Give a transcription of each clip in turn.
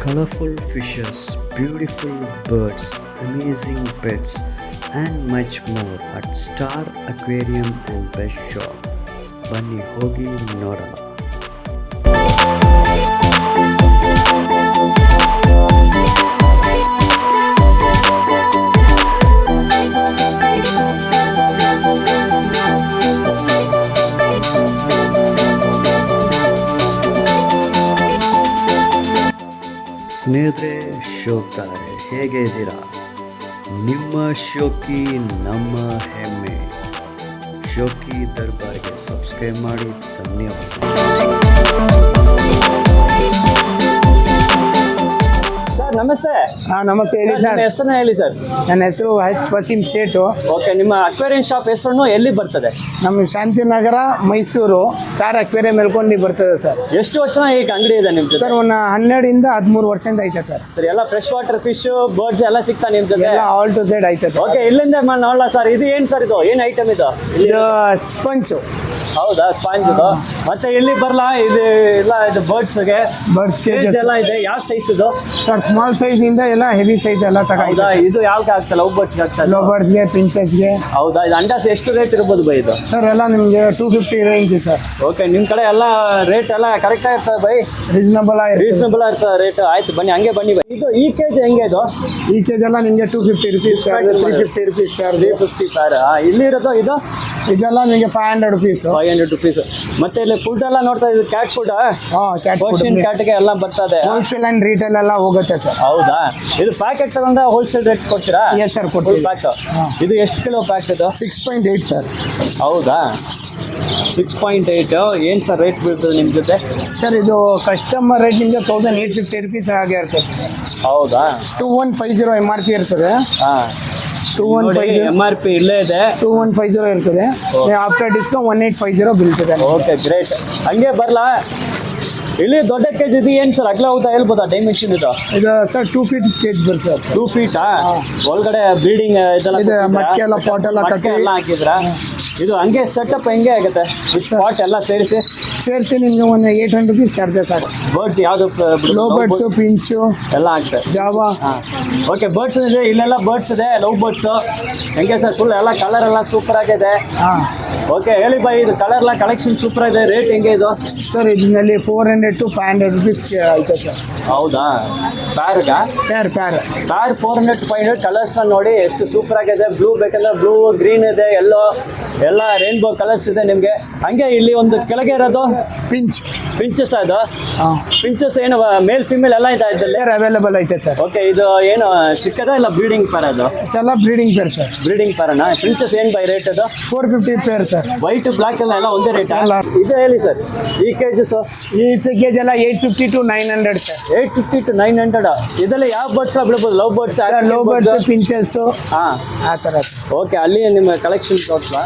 colorful fishes, beautiful birds, amazing pets, and much more at Star Aquarium and Pet Shop. ಬನ್ನಿ ಹೋಗಿ ನೋಡೋಣ. ಸ್ನೇಹಿತರೆ, ಶೋಕ್ತಾರೆ, ಹೇಗೆ ಇದ್ದೀರಾ? ನಿಮ್ಮ ಶೋಕಿ ನಮ್ಮ ಹೆಮ್ಮೆ. ಶೋಕಿ ದರ್ಬಾರ್ಗೆ ಸಬ್ಸ್ಕ್ರೈಬ್ ಮಾಡಿ. ಧನ್ಯವಾದ. ಸರ್ ನಮಸ್ತೆ. ನಮಸ್ತೆ, ಹೇಳಿ ಸರ್, ಸರ್. ನಿಮ್ಮ ಹೆಸರನ್ನ ಹೇಳಿ ಸರ್. ನನ್ನ ಹೆಸರು ವಸೀಂ ಸೇಠು. ಓಕೆ, ನಿಮ್ಮ ಅಕ್ವೇರಿಯಂ ಶಾಪ್ ಹೆಸರು ಎಲ್ಲಿ ಬರ್ತದೆ? ನಮ್ಮ ಶಾಂತಿನಗರ, ಮೈಸೂರು, ಸ್ಟಾರ್ ಅಕ್ವೇರಿಯಂ ಮೇಲ್ಕೊಂಡು ಬರ್ತದೆ ಸರ್. ಎಷ್ಟು ವರ್ಷ ಈಗ ಅಂಗಡಿ ಇದೆ ನಿಮ್ ಜೊತೆ? ಸರ್ ಒಂದು 12 ಇಂದ 13 ವರ್ಷದಿಂದ ಐತೆ ಸರ್. ಸರ್, ಎಲ್ಲ ಫ್ರೆಶ್ ವಾಟರ್ ಫಿಶ್, ಬರ್ಡ್ಸ್ ಎಲ್ಲ ಸಿಗ್ತಾ ನಿಮ್ ಜೊತೆ? ಎಲ್ಲ ಆಲ್ ಟು ಝೆಡ್ ಐತೆ ಸರ್. ಓಕೆ, ಇಲ್ಲಿಂದ ನೋಡಲ್ಲ ಸರ್. ಇದು ಏನ್ ಸರ್, ಇದು ಏನ್ ಐಟಮ್ ಇದು? ಇದು ಸ್ಪಂಚು. ಹೌದಾ, ಸ್ಪಾಂಜ್ ಇದು. ಮತ್ತೆ ಇಲ್ಲಿ ಬರಲ್ಲ ಇದು ಎಲ್ಲ ಇದು ಬರ್ಡ್ಸ್ಗೆ ಬರ್ಡ್ಸ್ ಎಲ್ಲ ಇದೆ. ಯಾವ ಸೈಜ್ ಇದು ಸರ್? ಸ್ಮಾಲ್ ಸೈಜ್ ಇಂದ ಎಲ್ಲ ಹೆವಿ ಸೈಜ್ ಎಲ್ಲ ಹೌದಾ? ತಗೊಂಡು. ಇದು ಯಾವ್ಗೆ ಆಗ್ತದೆ? ಲವ್ ಬರ್ಡ್ಸ್ಗೆ ಆಗ್ತದೆ? ಲವ್ ಬರ್ಡ್ಸ್ಗೆ, ಪಿಂಚಸ್ಗೆ. ಹೌದಾ? ಇದು ಅಂಡಾಸ್ ಎಷ್ಟು ರೇಟ್ ಇರ್ಬೋದು ಬೈ ಇದು? ಸರ್ ಎಲ್ಲ ನಿಮಗೆ 250 ರೇಂಜ್ ಸರ್. ಓಕೆ, ನಿಮ್ ಕಡೆ ಎಲ್ಲ ರೇಟ್ ಎಲ್ಲ ಕರೆಕ್ಟ್ ಆಗಿರ್ತದೆ ಬೈ? ರೀಸನಬಲ್ ರೀಸನಬಲ್ ಇರ್ತದೆ ರೇಟ್. ಆಯ್ತು, ಬನ್ನಿ, ಹಂಗೆ ಬನ್ನಿ ಬೈ. ಇದು ಈ ಕೆಜಿ ಹೆಂಗೆ ಇದು? ಈ ಕೆಜಿ ಎಲ್ಲ ನಿಮಗೆ 250 ರುಪೀಸ್, 350 ರುಪೀಸ್ ಸರ್. 350 ಸರ್. ಇಲ್ಲಿ ಇರೋದು ಇದು ಇದೆಲ್ಲ ನಿಮಗೆ 500 ರುಪೀಸ್. 500 ರುಪೀಸ್. ಮತ್ತೆ ಇಲ್ಲಿ ಫುಡ್ ಎಲ್ಲ ನೋಡ್ತಾ ಇದು ಕ್ಯಾಟ್ ಫುಡ್, ಕ್ಯಾಟ್ ಫುಡ್ ಕ್ಯಾಟ್ಗೆ ಎಲ್ಲ ಬರ್ತದೆ. ಹೋಲ್ಸೇಲ್ ಅಂಡ್ ರೀಟೇಲ್ ಎಲ್ಲ ಹೋಗುತ್ತೆ ಸರ್. ಹೌದಾ? ಇದು ಪ್ಯಾಕೆಟ್ ತಗೊಂಡ ಹೋಲ್ಸೇಲ್ ರೇಟ್ ಕೊಡ್ತೀರಾ? ಎಸ್ ಸರ್, ಕೊಡ್ತೀವಿ. ಪ್ಯಾಕ್. ಇದು ಎಷ್ಟು ಕಿಲೋ ಪ್ಯಾಕ್ ಇದು? 6.8 ಸರ್. ಹೌದಾ? 6.8. ಏನು ಸರ್ ರೇಟ್ ಬೀಳ್ತದೆ ನಿಮ್ಮ ಜೊತೆ? ಸರ್ ಇದು ಕಸ್ಟಮರ್ ರೇಟ್ ನಿಮಗೆ 1850 ರುಪೀಸ್ ಹಾಗೆ ಇರ್ತದೆ. ಹೌದಾ? 2150 MRP ಇರ್ತದೆ. ಹಾಂ, 2150 MRP ಇಲ್ಲೇ ಇದೆ. 2150 ಇರ್ತದೆ. ಆಫ್ಟರ್ ಡಿಸ್ಕೌಂಟ್ 1850 ಬೀಳ್ತದೆ. Okay, great. ಹಂಗೆ ಬರಲಾ? ಇಲ್ಲಿ ದೊಡ್ಡ ಕೆಜಿ ಇದು ಏನು ಸರ್? ಅಗಲ ಹೋಗ್ತಾ ಹೇಳ್ಬೋದಾ ಡೈಮೆನ್ಷನ್ ಇದು? ಇದು ಸರ್ 2 ಫೀಟ್ ಕೆಜಿ ಬರ್ತದೆ ಸರ್. 2 ಫೀಟಾ? ಒಳಗಡೆ ಬ್ರೀಡಿಂಗ್ ಇದೆಲ್ಲ ಇದೆ, ಮಟ್ಕೆ ಎಲ್ಲ ಪಾಟ್ ಎಲ್ಲ ಕಟ್ಟಿ ಎಲ್ಲ ಹಾಕಿದ್ರಾ? ಇದು ಹಂಗೆ ಸೆಟಪ್ ಹೆಂಗೆ ಆಗುತ್ತೆ? ಪಾಟ್ ಎಲ್ಲ ಸೇರಿಸಿ ನಿಮಗೆ ಒಂದು 800 ರುಪೀಸ್ ಚಾರ್ಜಸ್ ಆಗುತ್ತೆ. ಬರ್ಡ್ಸ್ ಯಾವುದು? ಲೋ ಬರ್ಡ್ಸು, ಪಿಂಚು ಎಲ್ಲ ಆಗ್ತದೆ. ಜಾವಾ. ಓಕೆ, ಬರ್ಡ್ಸ್ ಇದೆ, ಇಲ್ಲೆಲ್ಲ ಬರ್ಡ್ಸ್ ಇದೆ, ಲವ್ ಬರ್ಡ್ಸು. ಹೆಂಗೆ ಸರ್? ಫುಲ್ ಎಲ್ಲ ಕಲರ್ ಎಲ್ಲ ಸೂಪರ್ ಆಗಿದೆ. ಹಾಂ, ಓಕೆ, ಹೇಳಿ ಬೈ. ಇದು ಕಲರ್ ಎಲ್ಲ ಕಲೆಕ್ಷನ್ ಸೂಪರ್ ಆಗಿದೆ. ರೇಟ್ ಹೆಂಗೆ ಇದು? ಸರ್ ಇದರಲ್ಲಿ 400 to 500 ರುಪೀಸ್ ಆಯ್ತು ಸರ್. ಹೌದಾ? ಪ್ಯಾರ್ಗಾ? ಪ್ಯಾರ್ 400 to 500 ಕಲರ್ಸ್ ನೋಡಿ ಎಷ್ಟು ಸೂಪರ್ ಆಗಿದೆ. ಬ್ಲೂ ಬೇಕಂದ್ರೆ ಬ್ಲೂ, ಗ್ರೀನ್ ಇದೆ, ಎಲ್ಲೋ, ಎಲ್ಲ ರೇನ್ಬೋ ಕಲರ್ಸ್ ಇದೆ ನಿಮಗೆ. ಹಂಗೆ ಇಲ್ಲಿ ಒಂದು ಕೆಳಗೆ ಇರೋದು ಪಿಂಚಸ್. ಅದು ಪಿಂಚಸ್ ಏನು ಮೇಲ್ ಫಿಮೇಲ್ ಎಲ್ಲ ಇದೆ ಇದರಲ್ಲಿ? ಸರ್ ಅವೈಲೇಬಲ್ ಐತೆ ಸರ್. ಓಕೆ, ಇದು ಏನು ಚಿಕ್ಕದ ಇಲ್ಲ ಬ್ರೀಡಿಂಗ್ ಪೇರ್? ಅದು ಎಲ್ಲ ಬ್ರೀಡಿಂಗ್ ಪೇರ್ ಸರ್. ಬ್ರೀಡಿಂಗ್ ಪೇರನಾ? ಪಿಂಚಸ್ ಏನು ಬೈ ರೇಟ್ ಅದು? 450 ಪೇರ್ ಸರ್. ವೈಟ್ ಬ್ಲಾಕ್ ಎಲ್ಲ ಒಂದೇ ರೇಟ್? ಎಲ್ಲ. ಇದು ಹೇಳಿ ಸರ್, ಈ ಕೆಜಸ್? ಈ ಕೆಜಿ ಎಲ್ಲ 850 to 900 ಸರ್. 850 to 900. ಇದರಲ್ಲಿ ಯಾವ ಬರ್ಡ್ಸ್ ಬಿಡ್ಬೋದು? ಲವ್ ಬರ್ಡ್ಸ್, ಲವ್ ಬರ್ಡ್ಸ್, ಪಿಂಚಸ್, ಹಾಂ, ಆ ಥರ. ಓಕೆ, ಅಲ್ಲಿ ನಿಮ್ಮ ಕಲೆಕ್ಷನ್ ತೋರಿಸ್ಲಾ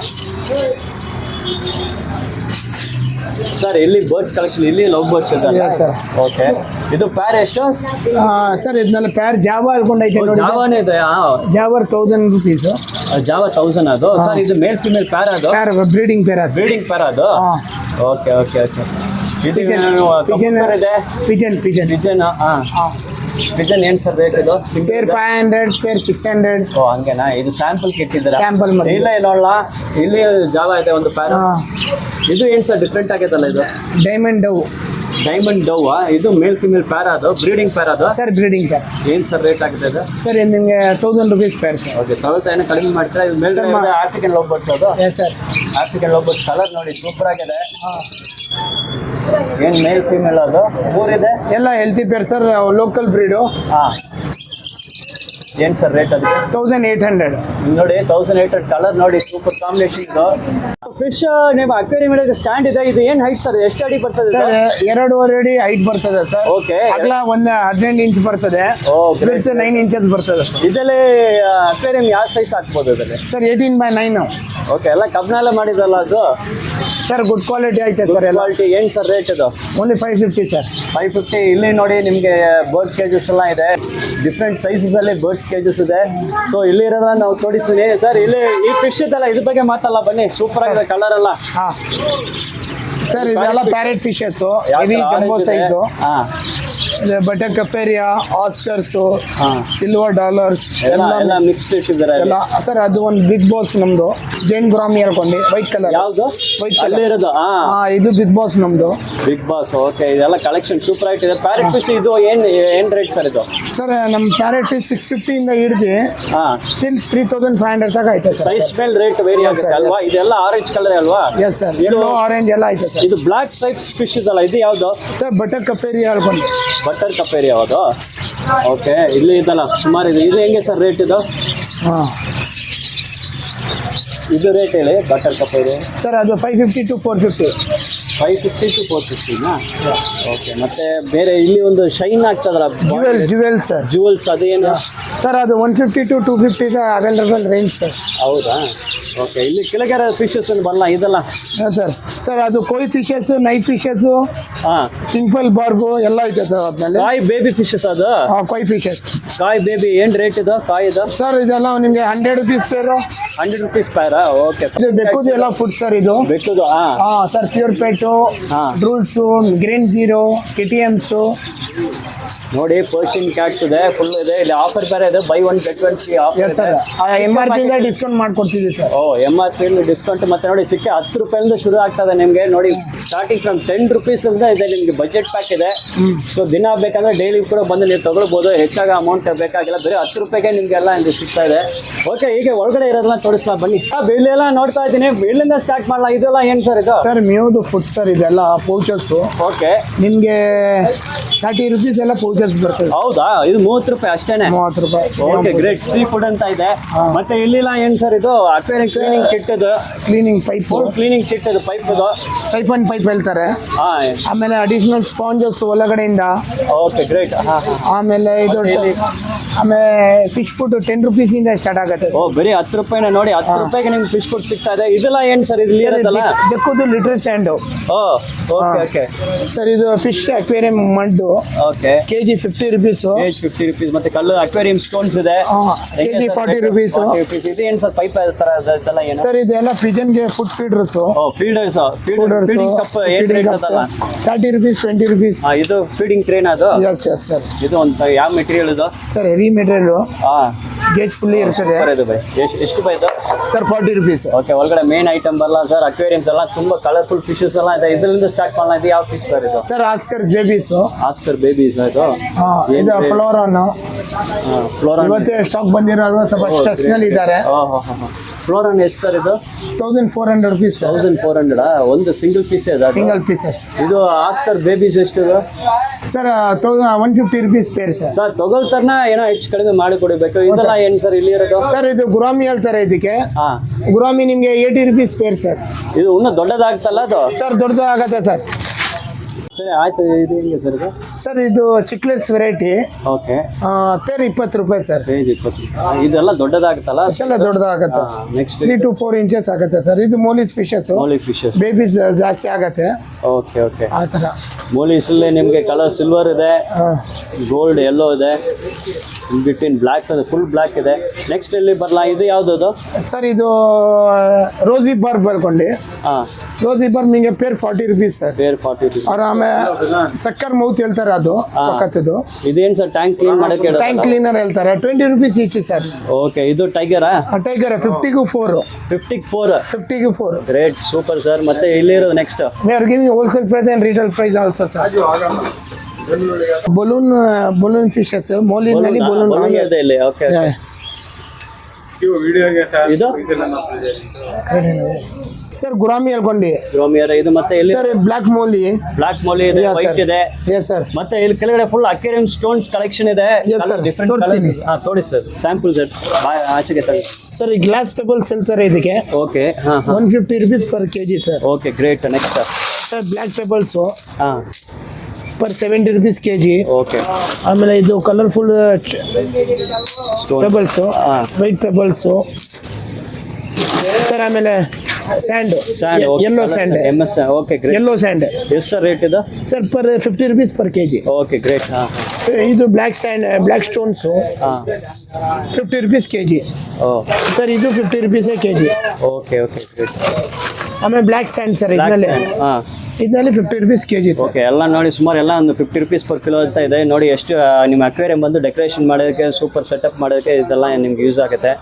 ಸರ್? ಇಲ್ಲಿ ಬರ್ಡ್ಸ್ ಕಲೆಕ್ಷನ್, ಇಲ್ಲಿ ಲವ್ ಬರ್ಡ್ಸ್ ಇದೆ ಸರ್. ಓಕೆ, ಇದು ಪ್ಯಾರ್ ಎಷ್ಟು ಸರ್? ಇದನ್ನೆಲ್ಲ ಪ್ಯಾರ್ ಜಾವಾ ಅಲ್ಕೊಂಡೈತೆ ನೋಡಿ. ಜಾವಾನೇ ಇದೆ. Java 1000 rupees. ಜಾವಾ 1000 ಅದು ಸರ್. ಇದು ಮೇಲ್ ಫಿಮೇಲ್ ಪ್ಯಾರ್? ಅದು pair breeding pair. Breeding pair ಅದು? Okay okay okay. ಇದು ಪಿಜನ್. ಪಿಜನ್ ಏನು ಸರ್ ರೇಟ್ ಇದು? Pair 500, pair 600. ಓ, ಹಂಗೇನಾ? ಇದು ಸ್ಯಾಂಪಲ್ ಕಿಟ್ಟಿದ್ದೀರಾ? ಸ್ಯಾಂಪಲ್ ಮಾಡಿ. ಇಲ್ಲ ನೋಡಲ್ಲ, ಇಲ್ಲಿ ಜಾವಾ ಇದೆ ಒಂದು ಪ್ಯಾರ್. ಇದು ಏನು ಸರ್ ಡಿಫ್ರೆಂಟ್ ಆಗೈತಲ್ಲ ಇದು? Diamond dove. ಇದು ಮೇಲ್ ಫಿಮೇಲ್ ಪ್ಯಾರ್? ಅದು ಬ್ರೀಡಿಂಗ್ ಪ್ಯಾರ್ ಅದು ಸರ್. Breeding pair. ಏನು ಸರ್ ರೇಟ್ ಆಗಿದೆ ಅದು? ಸರ್ ನಿಮಗೆ 1000 ರುಪೀಸ್ ಪೇರ್ ಸರ್. ಓಕೆ, ಏನೋ ಕಡಿಮೆ ಮಾಡ್ತೀರಾ? ಇದು ಮೇಲ್ಗಡೆ ಆಫ್ರಿಕನ್ ಲವ್ ಬರ್ಡ್ಸ್. ಅದು yes sir. African love birds. Colour ನೋಡಿ ಸೂಪರ್ ಆಗಿದೆ. ಏನು ಮೇಲ್ ಫಿಮೇಲ್ ಅದು? ಮೂರಿದೆ. ಎಲ್ಲ healthy pair sir. Local breed. ಹಾಂ, ಏನು ಸರ್ ರೇಟ್ ಅದು? 1800. ನೋಡಿ 1800. ಕಲರ್ ನೋಡಿ ಸೂಪರ್ ಕಾಂಬಿನೇಷನ್ ಇದು. ಫಿಶ್ ನಿಮ್ಮ ಅಕ್ವೇರಿಯಂ ಸ್ಟ್ಯಾಂಡ್ ಇದೆ. ಇದು ಏನು ಹೈಟ್ ಸರ್? ಎಷ್ಟು ಅಡಿ ಬರ್ತದೆ ಸರ್? 2.5 ಅಡಿ ಹೈಟ್ ಬರ್ತದೆ ಸರ್. ಓಕೆ. ಅಗಲ 15 ಇಂಚ್ ಬರ್ತದೆ. ಬಿಡ್ತ್ 9 ಇಂಚಸ್ ಬರ್ತದೆ ಸರ್. ಇದರಲ್ಲಿ ಅಕ್ವೇರಿಯಂ ಯಾವ ಸೈಜ್ ಹಾಕ್ಬೋದು ಇದರಲ್ಲಿ ಸರ್? 18x9. ಓಕೆ, ಎಲ್ಲ ಕಬ್ಬಿಣ ಎಲ್ಲ ಮಾಡಿದಲ್ಲ ಅದು ಸರ್? ಗುಡ್ ಕ್ವಾಲಿಟಿ ಐತೆ ಸರ್. ಎಲ್ಲ ಕ್ವಾಲಿಟಿ. ಏನು ಸರ್ ರೇಟ್ ಇದು? Only 550 sir. 550. ಇಲ್ಲಿ ನೋಡಿ ನಿಮಗೆ ಬರ್ಡ್ ಕೇಜಸ್ ಎಲ್ಲ ಇದೆ. ಡಿಫ್ರೆಂಟ್ ಸೈಜಸ್ ಅಲ್ಲಿ ಬರ್ಡ್ಸ್ ಕೇಜಸ್ ಇದೆ. ಸೊ ಇಲ್ಲಿ ಇರೋದನ್ನ ನಾವು ತೋರಿಸ್ತೀನಿ ಸರ್. ಇಲ್ಲಿ ಈ ಫಿಶ್ ಇದೆಲ್ಲ, ಇದ್ರ ಬಗ್ಗೆ ಮಾತಲ್ಲ, ಬನ್ನಿ. ಸೂಪರ್ ಆಗಿದೆ ಕಲರ್ ಎಲ್ಲ. ಹಾಂ, ಸರ್ ಇದೆಲ್ಲ parrot fishes heavy jumbo size. Butter ಕಫೇರಿಯಾ, ಆಸ್ಕರ್ಸ್, ಸಿಲ್ವರ್ ಡಾಲರ್ಸ್ ಎಲ್ಲ ಮಿಕ್ಸ್ಡ್ ಇಟ್ಟಿದ್ದಾರೆ ಎಲ್ಲ. ಸರ್ ಅದು ಒಂದು ಬಿಗ್ ಬಾಸ್ ನಮ್ದು ಜೈನ್ ಗ್ರಾಮಿ ಹೇಳ್ಕೊಂಡು ವೈಟ್ ಕಲರ್. ಯಾವ್ದು ವೈಟ್ ಅಲ್ಲೇ ಕಲರ್ ಇರೋದು? ಇದು ಬಿಗ್ ಬಾಸ್ ನಮ್ದು. Big boss. ಓಕೆ, ಇದೆಲ್ಲ ಕಲೆಕ್ಷನ್ ಸೂಪರ್ ಆಗಿದೆ. ಪ್ಯಾರೆಟ್ ಫಿಶ್ ಇದು ಏನ್ ರೇಟ್ ಸರ್ ಇದು? ಸರ್ ನಮ್ಮ ಪ್ಯಾರೆಟ್ ಫಿಶ್ 650 ಇಂದ ಹಿಡಿದು ಟಿಲ್ 3500 ತನಕ ಐತೆ ಸರ್. ಸೈಜ್ ಮೇಲೆ ರೇಟ್ ವೇರಿ ಆಗುತ್ತೆ ಅಲ್ವಾ? ಇದೆಲ್ಲ ಆರೆಂಜ್ ಕಲರ್ ಅಲ್ವಾ? ಎಸ್ ಸರ್, ಯೆಲ್ಲೋ ಆರೆಂಜ್ ಎಲ್ಲ ಐತೆ ಸರ್. ಇದು ಬ್ಲಾಕ್ ಸ್ಟ್ರೈಪ್ಸ್ ಫಿಶ್ ಇದಲ್ಲ, ಇದು ಯಾವ್ದು ಸರ್? ಬಟರ್ ಕಫೇರಿಯಾ ಹೇಳ್ಕೊಂಡು. ಬಟರ್ ಕಪೇರಿ ಯಾವುದು? ಓಕೆ, ಇಲ್ಲಿ ಇದಲ್ಲ ಸುಮಾರು ಇದೆ. ಇದು ಹೆಂಗೆ ಸರ್ ರೇಟ್ ಇದು? ಹಾಂ, ಇದು ರೇಟ್ ಹೇಳಿ. ಬಟರ್ ಕಪೇರಿ ಸರ್ ಅದು 550 to 450. 550 to 450ನಾ? ಓಕೆ, ಮತ್ತೆ ಬೇರೆ ಇಲ್ಲಿ ಒಂದು ಶೈನ್ ಆಗ್ತದಲ್ಲ ಜುವೆಲ್ಸ್ ಸರ್. ಜುವೆಲ್ಸ್ ಅದೇನು ಸರ್? ಅದು 150 to 250 ಅವೈಲಬಲ್ ರೇಂಜ್ ಸರ್. ಹೌದಾ? ಓಕೆ, ಇಲ್ಲಿ ಕೆಳಗಡೆ ಫಿಶಸ್ ಬರಲ್ಲ ಇದೆಲ್ಲ? ಹಾಂ ಸರ್. ಸರ್ ಅದು ಕೊಯ್ ಫಿಶಸ್, ನೈಟ್ ಫಿಶಸ್, ಸಿಂಪಲ್ ಬಾರ್ಬು ಎಲ್ಲ ಐತೆ ಸರ್. ಅದ್ರಲ್ಲಿ ಕಾಯ್ ಬೇಬಿ ಫಿಶಸ್ ಅದು? ಕೊಯ್ ಫಿಶಸ್, ಕಾಯ್ ಬೇಬಿ ಏನು ರೇಟ್ ಇದು? ಕಾಯ್ ಇದು ಸರ್ ಇದೆಲ್ಲ ನಿಮಗೆ 100 rupees ಪೇರು. 100 rupees ಪೇರಾ? ಓಕೆ. ಇದು ಬೆಕ್ಕುದು ಎಲ್ಲ ಫುಡ್ ಸರ್ ಇದು. ಬೆಕ್ಕುದು? ಹಾಂ ಸರ್, ಪ್ಯೂರ್ ಪೆಟ್ಟು, ರೂಲ್ಸು, ಗ್ರೀನ್ ಜೀರೋ, KTMs. ನೋಡಿ, ಪರ್ಷಿಯನ್ ಕ್ಯಾಟ್ಸ್ ಇದೆ, ಫುಲ್ ಇದೆ. ಇಲ್ಲಿ ಆಫರ್ ಬೇರೆ ಇದೆ, by 1 get 1 free offer. Yes sir, MRP ಇಂದ ಡಿಸ್ಕೌಂಟ್ ಮಾಡ್ಕೊಡ್ತೀವಿ ಸರ್. MRP discount. ಮತ್ತೆ ನೋಡಿ, ಚಿಕ್ಕ 10 ರೂಪಾಯಿಂದ ಶುರು ಆಗ್ತದೆ ನಿಮಗೆ. ನೋಡಿ, ಸ್ಟಾರ್ಟಿಂಗ್ ಫ್ರಮ್ 10 rupees ಇಂದ ಇದೆ. ನಿಮಗೆ ಬಜೆಟ್ ಪ್ಯಾಕ್ ಇದೆ. ಸೊ ದಿನ ಬೇಕಂದ್ರೆ ಡೈಲಿ ಕೂಡ ಬಂದು ನೀವು ತಗೊಳ್ಬೋದು. ಹೆಚ್ಚಾಗಿ ಅಮೌಂಟ್ ಬೇಕಾಗಿಲ್ಲ, ಬರೀ 10 ರೂಪಾಯಿಗೆ ನಿಮಗೆಲ್ಲ ಇಲ್ಲಿ ಸಿಗ್ತಾ ಇದೆ. ಓಕೆ, ಹೀಗೆ ಒಳಗಡೆ ಇರೋದನ್ನ ತೋರಿಸ್ಲಾ ಬನ್ನಿ. ಬಿಲ್ಲೆಲ್ಲ ನೋಡ್ತಾ ಇದ್ದೀನಿ, ಬಿಲ್ಲಿಂದ ಸ್ಟಾರ್ಟ್ ಮಾಡಲ್ಲ. ಇದೆಲ್ಲ ಏನು ಸರ್ ಇದು? ಸರ್ ಮ್ಯೂದು ಫುಡ್ ಸರ್, ಇದೆಲ್ಲ ಪೌಚಸ್. ಓಕೆ, ನಿಮಗೆ 30 rupees ಎಲ್ಲ ಪೌಚಸ್ ಬರ್ತದೆ. ಹೌದಾ? ಇದು 30 ರೂಪಾಯಿ ಅಷ್ಟೇನೆ? 30 ರೂಪಾಯಿ. Okay, great. ಸೀ ಫುಡ್ ಅಂತ ಇದೆ. ಮತ್ತೆ ಇಲ್ಲಿಲ್ಲ ಏನು ಸರ್ ಇದು? ಅಕ್ವೇರಿಯಂ ಕ್ಲೀನಿಂಗ್ ಕಿಟ್ ಇದು. ಕ್ಲೀನಿಂಗ್ ಪೈಪ್, ಕ್ಲೀನಿಂಗ್ ಕಿಟ್ ಇದು, ಪೈಪ್ ಇದು. ಸೈಫನ್ ಪೈಪ್ ಹೇಳ್ತಾರೆ. ಆಮೇಲೆ ಅಡಿಷನಲ್ ಸ್ಪಾಂಜಸ್ ಒಳಗಡೆಯಿಂದ. Okay, great. ಆಮೇಲೆ ಇದು ಆಮೇಲೆ ಫಿಶ್ ಫುಡ್ 10 rupees ಇಂದ ಸ್ಟಾರ್ಟ್ ಆಗುತ್ತೆ. ಬರೀ 10 ರೂಪಾಯಿನ. ನೋಡಿ, 10 ರೂಪಾಯಿಗೆ ನಿಮ್ಗೆ ಫಿಶ್ ಫುಡ್ ಸಿಗ್ತಾ ಇದೆ. ಇದೆಲ್ಲ ಏನು ಸರ್? ಇದು ಇರೋದಲ್ಲ ಬೆಕ್ಕುದು litter sand. Okay okay sir, ಇದು fish aquarium mud. Okay, kg 50 rupees. Kg 50 rupees. ಮತ್ತೆ ಕಲ್ಲು ಅಕ್ವೇರಿಯಂ ಸ್ಟೋನ್ಸ್ ಇದೆ, ಕೆಜಿ 40 rupees. ಇದು ಏನು ಸರ್? ಪೈಪ್ ತರ ಇದೆಲ್ಲ ಏನು ಸರ್? ಇದೆಲ್ಲ ಪಿಜನ್ಗೆ food feeders. Feeders. Feeding cup ಏನು ರೇಟ್ ಅದಲ್ಲ? 30 rupees, 20 rupees. ಇದು ಫೀಡಿಂಗ್ ಟ್ರೈನ್ ಅದು? Yes yes sir. ಇದು ಒಂದು ಯಾವ ಮೆಟೀರಿಯಲ್ ಇದು sir? Heavy material. Gauge fully ಇರ್ತದೆ. ಎಷ್ಟು ಬೈ ಇದು ಸರ್? 40 rupees. ಓಕೆ, ಒಳಗಡೆ ಮೇನ್ ಐಟಮ್ ಬರಲ್ಲ ಸರ್. ಅಕ್ವೇರಿಯಮ್ಸ್ ಎಲ್ಲ ತುಂಬಾ ಕಲರ್ಫುಲ್ ಫಿಶಸ್ ಎಲ್ಲ ಇದೆ. ಇದರಿಂದ ಸ್ಟಾರ್ಟ್ ಮಾಡಲ್ಲ. ಇದು ಯಾವ ಫಿಶ್ ಸರ್ ಇದು? Sir Oscar babies. Oscar babies ಇದು? ಇದು ಫ್ಲೋರಾನ್. ಫ್ಲೋರಾನ್ ಇವತ್ತೇ ಸ್ಟಾಕ್ ಬಂದಿರಲ್ವಾ, ಸ್ವಲ್ಪ ಸ್ಟೆಕ್ಸ್ ನಲ್ಲಿ ಇದ್ದಾರೆ. ಫ್ಲೋರಾನ್ ಎಷ್ಟು ಸರ್ ಇದು? 1400 rupees. 1400 ಒಂದು ಸಿಂಗಲ್ ಪೀಸ್ ಇದೆ? Single pieces. ಇದು ಆಸ್ಕರ್ ಬೇಬೀಸ್ ಎಷ್ಟು sir? 150 rupees pair sir. Sir ತಗೊಳ್ತಾರನ ಏನೋ ಹೆಚ್ಚು ಕಡಿಮೆ ಮಾಡಿ ಕೊಡಬೇಕು. ಇದೆಲ್ಲ ಏನು ಸರ್ ಇಲ್ಲಿ ಇರೋದು? ಸರ್ ಇದು ಗುರಾಮಿ ಹೇಳ್ತಾರೆ ಇದಕ್ಕೆ. ಗುರಾಮಿ ನಿಮಗೆ 80 rupees ಪೇರ್ ಸರ್. ಇದು ಇನ್ನೂ ದೊಡ್ಡದಾಗ್ತಲ್ಲ ಅದು? ಸರ್ ದೊಡ್ಡದು ಆಗತ್ತೆ ಸರ್. ಸರಿ, ಆಯ್ತು. ಇದು ಹೆಂಗೆ ಸರ್ ಇದು? ಸರ್ ಇದು ಚಿಕ್ಲೆಟ್ಸ್ ವೆರೈಟಿ. ಓಕೆ, ಪೇರ್ 20 ರೂಪಾಯಿ ಸರ್. ಪೇಜ್ 20. ಇದೆಲ್ಲ ದೊಡ್ಡದಾಗುತ್ತಲ್ಲ? ಎಲ್ಲ ದೊಡ್ಡದಾಗತ್ತೆ. ನೆಕ್ಸ್ಟ್ 3 to 4 inches ಆಗುತ್ತೆ ಸರ್. ಇದು mollies fishes. Mollies fishes babies ಜಾಸ್ತಿ ಆಗತ್ತೆ. ಓಕೆ ಓಕೆ, ಆ ಥರ. ಮೋಲಿಸಲ್ಲೇ ನಿಮಗೆ ಕಲರ್ ಸಿಲ್ವರ್ ಇದೆ, ಗೋಲ್ಡ್ ಯೆಲ್ಲೋ ಇದೆ, ಬಿಟ್ವೀನ್ ಬ್ಲ್ಯಾಕ್ ಇದೆ, ಫುಲ್ ಬ್ಲ್ಯಾಕ್ ಇದೆ. ನೆಕ್ಸ್ಟ್ ಎಲ್ಲಿ ಬರಲ್ಲ? ಇದು ಯಾವ್ದು ಸರ್? ಇದು ರೋಸಿ ಬಾರ್ಬ್ ಅನ್ಕೊಂಡು. ರೋಸಿ ಬಾರ್ಬ್ ನಿಮಗೆ pair 40 rupees sir. Pair 40 rupees. ಅವ್ರ ಆಮೇಲೆ ಚಕ್ಕರ್ ಮೌತ್ ಹೇಳ್ತಾರೆ, ಅದು ಪಕ್ಕದ್ದು. ಇದೇನು ಸರ್? ಟ್ಯಾಂಕ್ ಕ್ಲೀನ್ ಮಾಡಕ್ಕೆ? ಟ್ಯಾಂಕ್ ಕ್ಲೀನರ್ ಹೇಳ್ತಾರೆ. 20 rupees ಈಚ್ ಸರ್. ಓಕೆ, ಇದು ಟೈಗರಾ? ಟೈಗರ್ 50ಗೂ 4. 50ಗೂ 4. Great, super sir. ಮತ್ತೆ ಇಲ್ಲಿರೋದು next? We are giving wholesale price and retail price also sir. Balloon fishes. ಮೋಲಿನಲ್ಲಿ ಬಲೂನ್ ಇದೆ ಇಲ್ಲಿ. ಓಕೆ, ಇದು ಸರ್ ಗುರಾಮಿ ಹೇಳ್ಕೊಂಡು. ಇದು ಮತ್ತೆ ಇಲ್ಲಿ sir black molly. Black molly ಇದೆ, ವೈಟ್ ಇದೆ. Yes sir. ಮತ್ತೆ ಇಲ್ಲಿ ಕೆಳಗಡೆ ಫುಲ್ ಅಕ್ವೇರಿಯಂ ಸ್ಟೋನ್ಸ್ ಕಲೆಕ್ಷನ್ ಇದೆ. Different colours. ತೋಡಿ ಸರ್, ಸ್ಯಾಂಪಲ್ ಸೆಟ್ ಆಚೆಗೆ ತಗೊಳ್ಳಿ ಸರ್. ಈ ಗ್ಲಾಸ್ ಪೆಬಲ್ಸ್ ಹೇಳ್ತಾರೆ ಇದಕ್ಕೆ. Okay, 150 rupees per kg sir. Okay, great. Next sir black pebbles per 70 rupees kg. Okay, ಆಮೇಲೆ ಇದು colourful pebbles, white pebbles sir. ಆಮೇಲೆ sand, yellow sand, okay, great. Yellow sand ಎಷ್ಟು sir rate ಇದು? Sir per 50 rupees per kg. Okay, great. ಇದು black sand, black stones 50 rupees kg. Sir ಇದು 50 rupees kg. Okay okay, great. ಆಮೇಲೆ black sand sir ಇದರಲ್ಲಿ ಹಾಂ ಇದರಲ್ಲಿ 50 rupees kg sir. Okay ಎಲ್ಲ ನೋಡಿ ಸುಮಾರು ಎಲ್ಲ ಒಂದು 50 rupees per kilo ಅಂತ ಇದೆ ನೋಡಿ. ಎಷ್ಟು ನಿಮ್ಮ ಅಕ್ವೇರಿಯಂ ಬಂದು ಡೆಕೋರೇಷನ್ ಮಾಡೋದಕ್ಕೆ ಸೂಪರ್ ಸೆಟಪ್ ಮಾಡೋದಕ್ಕೆ ಇದೆಲ್ಲ ನಿಮ್ಗೆ ಯೂಸ್ ಆಗುತ್ತೆ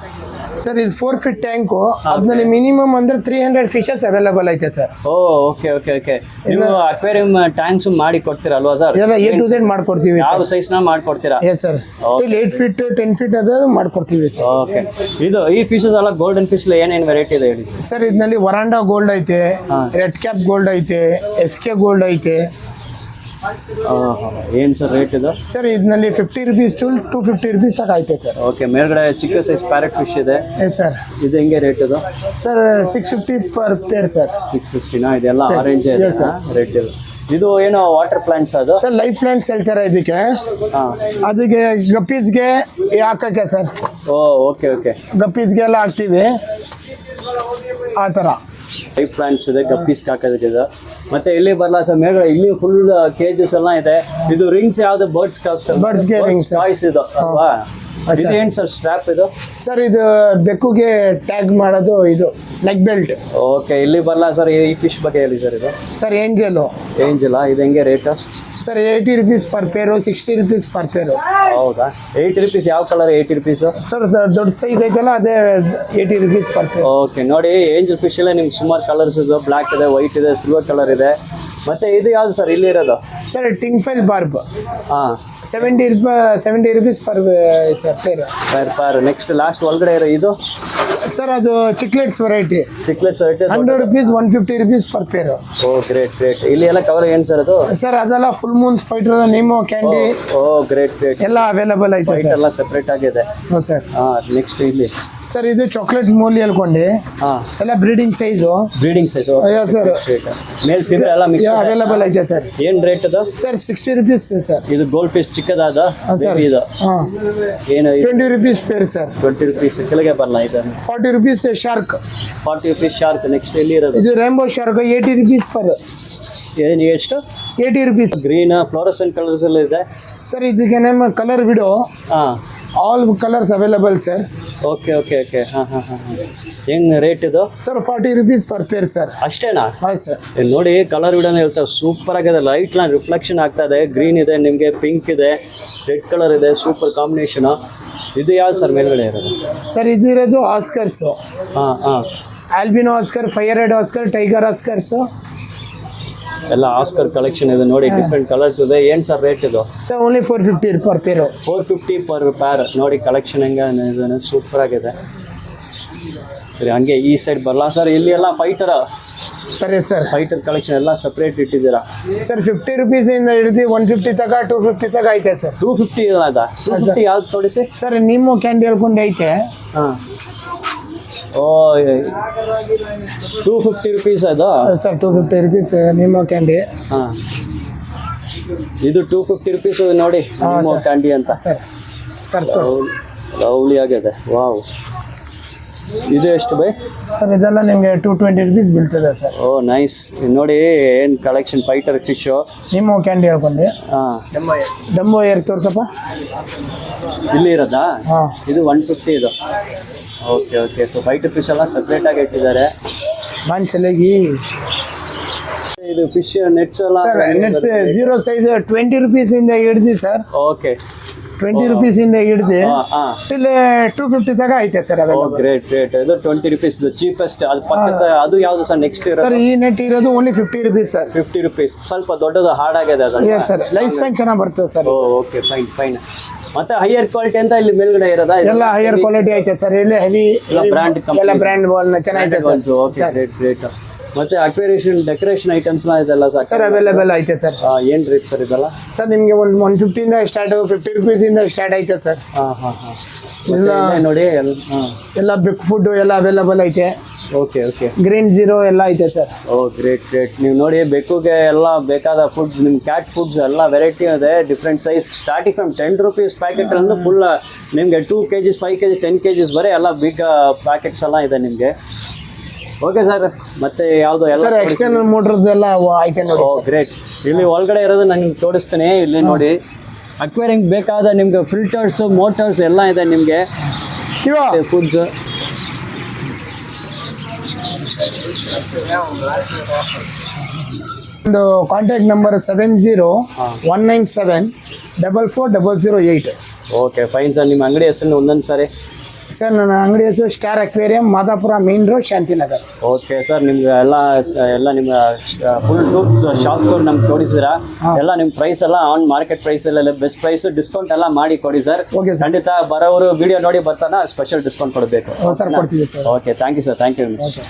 ಸರ್. ಇದು 4 feet ಟ್ಯಾಂಕು, ಅದ್ರಲ್ಲಿ ಮಿನಿಮಮ್ ಅಂದ್ರೆ 300 ಫಿಶಸ್ ಅವೈಲೇಬಲ್ ಐತೆ sir. Oh okay okay okay. ನೀವು ಅಕ್ವೇರಿಯಂ ಟ್ಯಾಂಕ್ಸ್ ಮಾಡಿ ಕೊಡ್ತೀರಲ್ವಾ ಸರ್? ಎಲ್ಲ A to Z ಮಾಡ್ಕೊಡ್ತೀವಿ. ಯಾವ ಸೈಜ್ನ ಮಾಡ್ಕೊಡ್ತೀರಾ? Yes sir. ಇಲ್ಲಿ 8 feet 10 feet ಅದು ಮಾಡ್ಕೊಡ್ತೀವಿ ಸರ್. ಓಕೆ. ಇದು ಈ ಫಿಶಸ್ ಎಲ್ಲ ಗೋಲ್ಡನ್ ಫಿಶ್ ಏನೇನು ವೆರೈಟಿ ಇದೆ ಹೇಳಿ ಸರ್. ಇದರಲ್ಲಿ ವರಾಂಡಾ ಗೋಲ್ಡ್ ಐತೆ, ರೆಡ್ ಕ್ಯಾಪ್ ಗೋಲ್ಡ್ ಐತೆ, SK ಗೋಲ್ಡ್ ಐತೆ. ಏನು ಸರ್ ರೇಟ್ ಇದು? ಸರ್ ಇದರಲ್ಲಿ 50 rupees to 250 rupees ತನಕ ಐತೆ ಸರ್. ಓಕೆ. ಮೇಲ್ಗಡೆ ಚಿಕ್ಕ ಸೈಜ್ ಪ್ಯಾರೆಟ್ ಫಿಶ್ ಇದೆ. Yes sir. ಇದು ಹೆಂಗೆ ರೇಟ್ ಇದು? Sir 650 per pair sir. 650ನಾ? ಇದೆಲ್ಲ ಆರೆಂಜ್ ಇದೆ ರೇಟ್ ಇದು. ಇದು ಏನು ವಾಟರ್ ಪ್ಲಾಂಟ್ಸ್ ಅದು? ಸರ್ ಲೈಫ್ ಪ್ಲಾಂಟ್ಸ್ ಹೇಳ್ತಾರೆ ಇದಕ್ಕೆ. ಅದಕ್ಕೆ ಗಪ್ಪೀಸ್ಗೆ ಹಾಕಕ್ಕೆ ಸರ್. Oh okay okay. ಗಪ್ಪೀಸ್ಗೆ ಎಲ್ಲ ಹಾಕ್ತೀವಿ ಆ ಥರ. ಲೈಫ್ ಪ್ಲಾಂಟ್ಸ್ ಇದೆ, ಗಪ್ಪೀಸ್ ಹಾಕೋದಕ್ಕೆ ಇದು. ಮತ್ತೆ ಇಲ್ಲಿ ಬರಲ್ಲ ಸರ್ ಮೇಲ್ಗಡೆ ಇಲ್ಲಿ ಫುಲ್ ಕೇಜಸ್ ಎಲ್ಲ ಇದೆ. ಇದು ರಿಂಗ್ಸ್ ಯಾವ್ದು? ಬರ್ಡ್ಸ್ಗೆ ರಿಂಗ್ಸ್ ಟಾಯ್ಸ್ ಇದು ಅಲ್ವಾ? ಇದು ಏನು ಸರ್ ಸ್ಟ್ರಾಪ್ ಇದು? ಸರ್ ಇದು ಬೆಕ್ಕುಗೆ ಟ್ಯಾಗ್ ಮಾಡೋದು ಇದು ನೆಕ್ ಬೆಲ್ಟ್. ಓಕೆ. ಇಲ್ಲಿ ಬರಲ್ಲ ಸರ್ ಈ ಫಿಶ್ ಬಗ್ಗೆ ಹೇಳಿ ಸರ್ ಇದು. Sir Angelo. ಏಂಜಲಾ? ಇದು ಹೆಂಗೆ rate? Sir 80 rupees per pair, 60 rupees per pair. ಹೌದಾ? 80 rupees. ಯಾವ ಕಲರ್ 80 rupees? ಸರ್ ದೊಡ್ಡ ಸೈಜ್ ಐತಲ್ಲ ಅದೇ 80 rupees per pair. ಓಕೆ. ನೋಡಿ ಏಂಜಲ್ ಫಿಶ್ ಎಲ್ಲ ನಿಮ್ಗೆ ಸುಮಾರು ಕಲರ್ಸ್ ಇದೆ. ಬ್ಲ್ಯಾಕ್ ಇದೆ, ವೈಟ್ ಇದೆ, ಸಿಲ್ವರ್ ಕಲರ್ ಇದೆ. ಮತ್ತೆ ಇದು ಯಾವ್ದು ಸರ್ ಇಲ್ಲಿ ಇರೋದು? Sir tinfoil barb. ಹಾಂ. 70 rupees per pair. Per. Next last ಒಳಗಡೆ ಇರೋ ಇದು? ಸರ್ ಅದು cichlids variety. Cichlids variety 100 rupees, 150 rupees per pair. Oh great great. ಇಲ್ಲಿ ಎಲ್ಲ ಕವರ್ ಏನು ಸರ್ ಅದು? ಸರ್ ಅದೆಲ್ಲ full moon fighter, Nemo, candy. Oh great great. ಎಲ್ಲ ಅವೈಲೇಬಲ್ ಐತೆ ಸರ್. ಎಲ್ಲ ಸೆಪರೇಟ್ ಆಗಿದೆ. ಹಾಂ ಸರ್. ನೆಕ್ಸ್ಟ್ ಇಲ್ಲಿ ಸರ್ ಇದು ಚಾಕ್ಲೇಟ್ ಮೋಲಿ ಹೇಳ್ಕೊಂಡು ಎಲ್ಲ breeding size. Breeding size sir. ಮೇಲ್ ಫೀಮೇಲ್ ಎಲ್ಲ ಮಿಕ್ಸ್ ಅವೈಲೇಬಲ್ ಐತೆ ಸರ್. ಏನು ರೇಟ್ ಅದು? Sir 60 rupees sir. ಇದು ಗೋಲ್ಡ್ ಫಿಶ್ ಚಿಕ್ಕದಾದ ಸರ್. ಇದು ಏನು? 20 rupees pair ಸರ್. 20 rupees ಕೆಳಗೆ ಬರಲ್ಲ ಇದು. 40 rupees shark. 40 rupees shark. Next ಎಲ್ಲಿ ಇರೋದು? ಇದು ರೇಂಬೋ ಶಾರ್ಕ್ 80 rupees per. ಏನು ಎಷ್ಟು? 80 rupees. ಗ್ರೀನ್ ಫ್ಲೋರಸೆಂಟ್ ಕಲರ್ಸ್ ಎಲ್ಲ ಇದೆ ಸರ್. ಇದಕ್ಕೆ ನಮ್ಮ ಕಲರ್ ವಿಡೋ. ಹಾಂ. All colours available sir. Okay okay okay. ಹಾಂ ಹಾಂ ಹಾಂ. ಏನು ರೇಟ್ ಇದು? Sir 40 rupees per pair sir. ಅಷ್ಟೇನಾ? ಹಾಂ ಸರ್. ಇಲ್ಲಿ ನೋಡಿ ಕಲರ್ ವಿಡೋನ ಹೇಳ್ತಾರೆ. ಸೂಪರ್ ಆಗಿದೆ. ಲೈಟ್ ರಿಫ್ಲೆಕ್ಷನ್ ಆಗ್ತಾ ಇದೆ. ಗ್ರೀನ್ ಇದೆ ನಿಮಗೆ, ಪಿಂಕ್ ಇದೆ, ರೆಡ್ ಕಲರ್ ಇದೆ. Super combination. ಇದು ಯಾವ್ದು ಸರ್ ಮೇಲ್ಗಡೆ ಇರೋದು? ಸರ್ ಇದು ಇರೋದು ಆಸ್ಕರ್ಸು. ಹಾಂ ಹಾಂ. Albino oscar, fire head oscar, tiger oscars. ಎಲ್ಲ ಆಸ್ಕರ್ ಕಲೆಕ್ಷನ್ ಇದೆ ನೋಡಿ. ಡಿಫ್ರೆಂಟ್ ಕಲರ್ಸ್ ಇದೆ. ಏನು ಸರ್ ರೇಟ್ ಇದು? Sir only 450 per pair. 450 per pair. ನೋಡಿ ಕಲೆಕ್ಷನ್ ಹೆಂಗೆ ಸೂಪರ್ ಆಗಿದೆ. ಸರಿ ಹಂಗೆ ಈ ಸೈಡ್ ಬರಲ್ಲ ಸರ್. ಇಲ್ಲಿ ಎಲ್ಲ ಫೈಟರ್. ಸರಿ ಸರ್. ಫೈಟರ್ ಕಲೆಕ್ಷನ್ ಎಲ್ಲ ಸಪ್ರೇಟ್ ಇಟ್ಟಿದ್ದೀರಾ ಸರ್. 50 rupees ಇಂದ ಹಿಡಿದು 150 ತಗ 250 ತಗ ಐತೆ ಸರ್. 250 ಅದ? 250 ಯಾವ್ದು ತೋರಿಸಿ ಸರ್. ನಿಮ್ಮ ಕ್ಯಾಂಡಿ ಹೇಳ್ಕೊಂಡು ಐತೆ. ಹಾಂ. ಓ 250 rupees ಅದು ಸರ್. 250 rupees ನಿಮ್ಮ ಕ್ಯಾಂಡಿ. ಹಾಂ. ಇದು 250 rupees ನೋಡಿ ಕ್ಯಾಂಡಿ ಅಂತ ಸರ್. ಸರ್ ಲವ್ಲಿ ಆಗಿದೆ. ವಾವ್. ಇದು ಎಷ್ಟು ಬೈ? ಸರ್ ಇದೆಲ್ಲ ನಿಮಗೆ 220 rupees ಬೀಳ್ತದೆ ಸರ್. ಓ ನೈಸ್. ನೋಡಿ ಏನು ಕಲೆಕ್ಷನ್. ಫೈಟರ್ ಫಿಶು ನಿಮ್ಮ ಕ್ಯಾಂಡಿ ಹೇಳ್ಕೊಂಡು. ಹಾಂ. ಡಂಬೋ ಏರ್ ತೋರ್ಸಪ್ಪ. ಇಲ್ಲಿ ಇರೋದಾ? ಹಾಂ. ಇದು 150 ಇದು. Okay okay. So fighter fish ಎಲ್ಲ ಸಪ್ರೇಟಾಗಿ ಇಟ್ಟಿದ್ದಾರೆ. ಮಾಂಚಲಗಿ. ಇದು ಫಿಶ್ ನೆಟ್ಸ್ ಎಲ್ಲ? ಸರ್ ನೆಟ್ಸ್ 0 ಸೈಜ್ 20 rupees ಇಂದ ಹಿಡಿದು ಸರ್. ಓಕೆ. 20 rupees ಇಂದ ಹಿಡಿದು ಟಿಲ್ 250 ತಗ ಐತೆ ಸರ್. Great great. ಇದು 20 rupees ಚೀಪೆಸ್ಟ್. ಅದು ಪಕ್ಕದ ಅದು ಯಾವುದು ಸರ್ ನೆಕ್ಸ್ಟ್ ಇರೋದು? ಸರ್ ಈ ನೆಟ್ ಇರೋದು ಓನ್ಲಿ 50 rupees ಸರ್. 50 rupees. ಸ್ವಲ್ಪ ದೊಡ್ಡದು ಹಾರ್ಡ್ ಆಗಿದೆ ಅದು. Yes sir. ಲೈಫ್ ಸ್ಪ್ಯಾನ್ ಚೆನ್ನಾಗಿ ಬರ್ತದೆ ಸರ್. Okay fine fine. ಮತ್ತೆ ಹೈಯರ್ ಕ್ವಾಲಿಟಿ ಅಂತ ಇಲ್ಲಿ ಮೇಲ್ಗಡೆ ಇರೋದಾ? ಎಲ್ಲ ಹೈಯರ್ ಕ್ವಾಲಿಟಿ ಐತೆ ಸರ್. ಇಲ್ಲಿ ಹೆವಿ ಬ್ರ್ಯಾಂಡ್ ಎಲ್ಲ ಬ್ರ್ಯಾಂಡ್ ಚೆನ್ನಾಗೈತೆ ಸರ್. Okay great great. ಮತ್ತೆ ಅಕ್ವೇರಿಯೇಷನ್ ಡೆಕೋರೇಷನ್ ಐಟಮ್ಸ್ ಇದೆಲ್ಲ ಸರ್ ಅವೈಲೇಬಲ್ ಐತೆ ಸರ್. ಏನು ರೇಟ್ ಸರ್ ಇದೆಲ್ಲ? ಸರ್ ನಿಮಗೆ 150 ಇಂದ ಸ್ಟಾರ್ಟ್, 50 rupees ಇಂದ ಸ್ಟಾರ್ಟ್ ಐತೆ ಸರ್. ಹಾಂ ಹಾಂ ಹಾಂ. ಎಲ್ಲ ನೋಡಿ ಎಲ್ಲ ಬಿಗ್ ಫುಡ್ ಎಲ್ಲ ಅವೈಲೇಬಲ್ ಐತೆ. Okay okay. ಗ್ರೀನ್ ಜೀರೋ ಎಲ್ಲ ಐತೆ ಸರ್. ಓ ಗ್ರೇಟ್ ಗ್ರೇಟ್. ನೀವು ನೋಡಿ ಬೆಕ್ಕುಗೆ ಎಲ್ಲ ಬೇಕಾದ ಫುಡ್ಸ್, ನಿಮ್ಮ ಕ್ಯಾಟ್ ಫುಡ್ಸ್ ಎಲ್ಲ ವೆರೈಟಿ ಇದೆ. Different size starting from 10 rupees packet ಅಂದ್ರೆ ಫುಲ್ ನಿಮಗೆ 2 kgs 5 kg 10 kgs ಬರೀ ಎಲ್ಲ ಬಿಗ್ ಪ್ಯಾಕೆಟ್ಸ್ ಎಲ್ಲ ಇದೆ ನಿಮಗೆ. Okay sir. ಮತ್ತೆ ಯಾವುದು ಎಲ್ಲ ಸರ್ ಎಕ್ಸ್ಟರ್ನಲ್ ಮೋಟರ್ಸ್ ಎಲ್ಲ ಐತೆ ನೋಡಿ. ಓ ಗ್ರೇಟ್. ಇಲ್ಲಿ ಒಳಗಡೆ ಇರೋದು ನನಗೆ ತೋರಿಸ್ತೀನಿ. ಇಲ್ಲಿ ನೋಡಿ ಅಕ್ವೇರಿಂಗ್ ಬೇಕಾದ ನಿಮ್ಗೆ ಫಿಲ್ಟರ್ಸು, ಮೋಟರ್ಸ್ ಎಲ್ಲ ಇದೆ ನಿಮಗೆ. ಫುಡ್ಸ್ ಒಂದು contact number 7019744008. Okay fine sir. ನಿಮ್ಮ ಅಂಗಡಿ ಹೆಸರು ಒಂದೊಂದು ಸಾರಿ. ಸರ್ ನನ್ನ ಅಂಗಡಿ ಹೆಸರು star aquarium, Madapura main road, Shantinagar. Okay sir, ನಿಮ್ಗೆ ಎಲ್ಲ ನಿಮ್ಮ ಫುಲ್ ಶಾಪ್ ಟೂರ್ ನಮ್ಗೆ ತೋರಿಸಿದ್ರಾ? ಎಲ್ಲ ನಿಮ್ಮ ಪ್ರೈಸ್ ಎಲ್ಲ ಆನ್ ಮಾರ್ಕೆಟ್ ಪ್ರೈಸ್ ಎಲ್ಲ ಬೆಸ್ಟ್ ಪ್ರೈಸ್, ಡಿಸ್ಕೌಂಟ್ ಎಲ್ಲ ಮಾಡಿ ಕೊಡಿ ಸರ್. Okay sir. ಖಂಡಿತ ಬರೋರು ವಿಡಿಯೋ ನೋಡಿ ಬರ್ತಾನ ಸ್ಪೆಷಲ್ ಡಿಸ್ಕೌಂಟ್ ಕೊಡಬೇಕು ಸರ್ ಕೊಡ್ತೀವಿ sir. Okay thank you sir, thank you. Okay.